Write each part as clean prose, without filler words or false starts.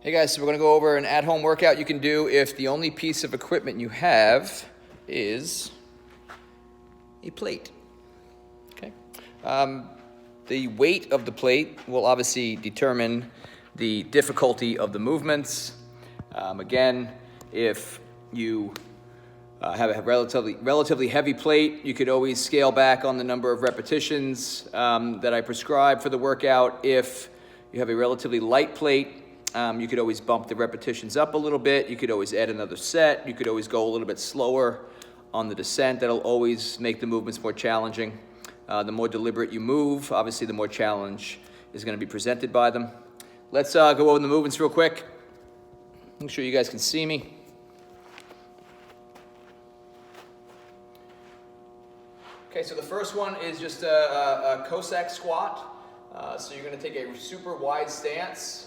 Hey guys, so we're gonna go over an at-home workout you can do if the only piece of equipment you have is a plate, okay? The weight of the plate will obviously determine the difficulty of the movements. Again, if you have a relatively heavy plate, you could always scale back on the number of repetitions that I prescribe for the workout. If you have a relatively light plate, you could always bump the repetitions up a little bit. You could always add another set. You could always go a little bit slower on the descent. That'll always make the movements more challenging. The more deliberate you move, obviously the more challenge is going to be presented by them. Let's go over the movements real quick. Make sure you guys can see me. Okay, so the first one is just a Cossack Squat. So you're going to take a super wide stance.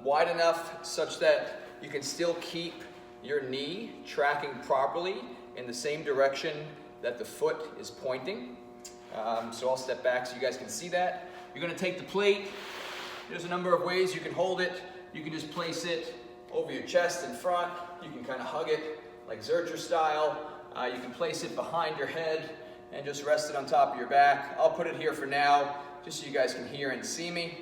Wide enough such that you can still keep your knee tracking properly in the same direction that the foot is pointing. So I'll step back so you guys can see that. You're going to take the plate. There's a number of ways you can hold it. You can just place it over your chest in front. You can kind of hug it like Zercher style. You can place it behind your head and just rest it on top of your back. I'll put it here for now just so you guys can hear and see me.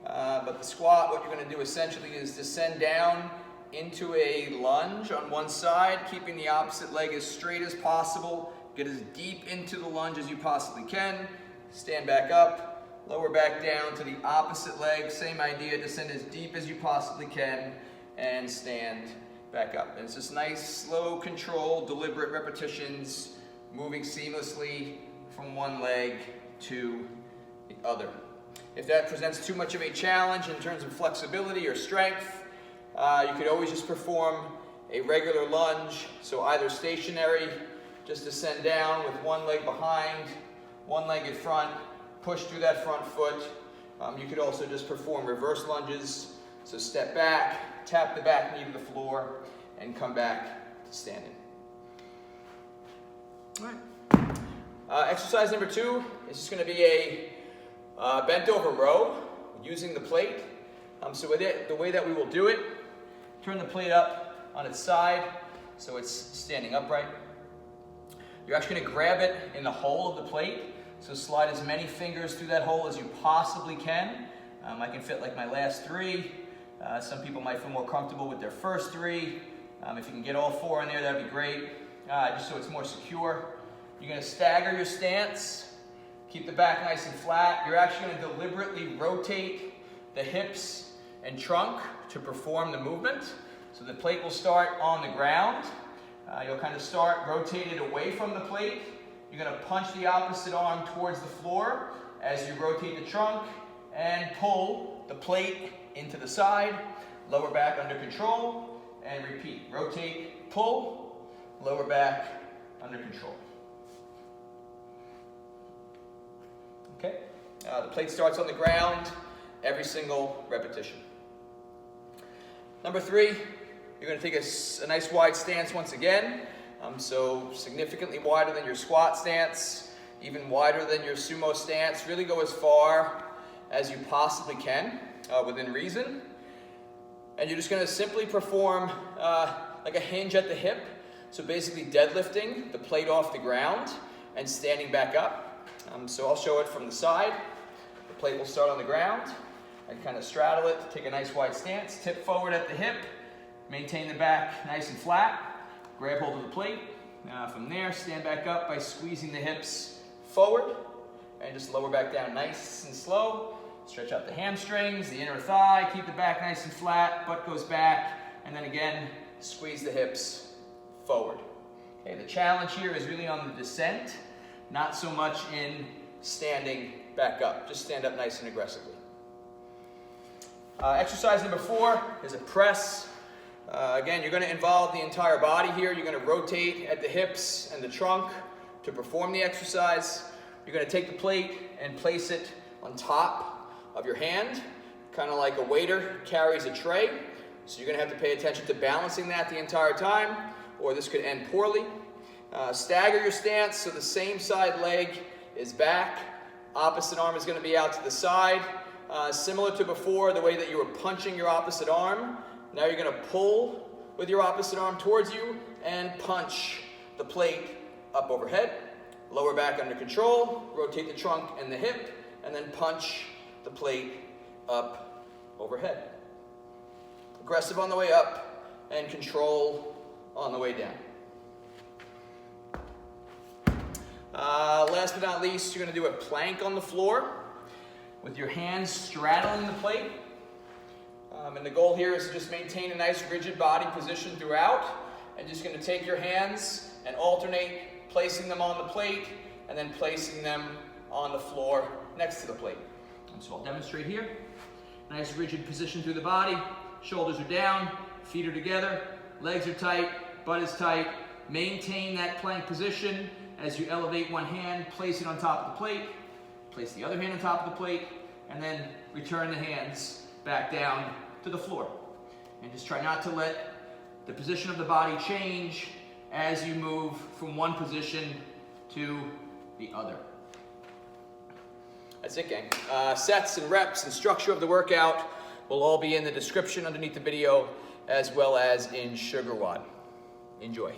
But the squat, what you're going to do essentially is descend down into a lunge on one side, keeping the opposite leg as straight as possible. Get as deep into the lunge as you possibly can. Stand back up, lower back down to the opposite leg. Same idea, descend as deep as you possibly can and stand back up. And it's just nice, slow, controlled, deliberate repetitions, moving seamlessly from one leg to the other. If that presents too much of a challenge in terms of flexibility or strength, you could always just perform a regular lunge. So either stationary, just descend down with one leg behind, one leg in front, push through that front foot. You could also just perform reverse lunges. So step back, tap the back knee to the floor, and come back to standing. All right. Exercise number 2 is just going to be a bent over row using the plate. So with it, the way that we will do it, turn the plate up on its side so it's standing upright. You're actually going to grab it in the hole of the plate. So slide as many fingers through that hole as you possibly can. I can fit like my last 3. Some people might feel more comfortable with their first 3. If you can get all 4 in there, that'd be great, just so it's more secure. You're going to stagger your stance. Keep the back nice and flat. You're actually going to deliberately rotate the hips and trunk to perform the movement. So the plate will start on the ground. You'll kind of start rotated away from the plate. You're going to punch the opposite arm towards the floor as you rotate the trunk and pull the plate into the side. Lower back under control and repeat. Rotate, pull, lower back under control. Okay, the plate starts on the ground every single repetition. Number 3, you're going to take a nice wide stance once again. So significantly wider than your squat stance, even wider than your sumo stance. Really go as far as you possibly can within reason. And you're just going to simply perform like a hinge at the hip. So basically deadlifting the plate off the ground and standing back up. So I'll show it from the side. The plate will start on the ground. I kind of straddle it, take a nice wide stance, tip forward at the hip, maintain the back nice and flat, grab hold of the plate. From there, stand back up by squeezing the hips forward and just lower back down nice and slow. Stretch out the hamstrings, the inner thigh, keep the back nice and flat, butt goes back, and then again, squeeze the hips forward. Okay, the challenge here is really on the descent. Not so much in standing back up. Just stand up nice and aggressively. Exercise number 4 is a press. Again, you're going to involve the entire body here. You're going to rotate at the hips and the trunk to perform the exercise. You're going to take the plate and place it on top of your hand, kind of like a waiter carries a tray. So you're going to have to pay attention to balancing that the entire time, or this could end poorly. Stagger your stance so the same side leg is back. Opposite arm is going to be out to the side. similar to before, the way that you were punching your opposite arm. Now you're going to pull with your opposite arm towards you and punch the plate up overhead. Lower back under control, rotate the trunk and the hip, and then punch the plate up overhead. Aggressive on the way up and control on the way down. Last but not least, you're going to do a plank on the floor with your hands straddling the plate. And the goal here is to just maintain a nice rigid body position throughout. And just going to take your hands and alternate placing them on the plate and then placing them on the floor next to the plate. And so I'll demonstrate here. Nice rigid position through the body. Shoulders are down, feet are together, legs are tight, butt is tight. Maintain that plank position as you elevate one hand, place it on top of the plate, place the other hand on top of the plate, and then return the hands back down to the floor. And just try not to let the position of the body change as you move from one position to the other. That's it, gang. Sets and reps and structure of the workout will all be in the description underneath the video, as well as in SugarWOD. Enjoy.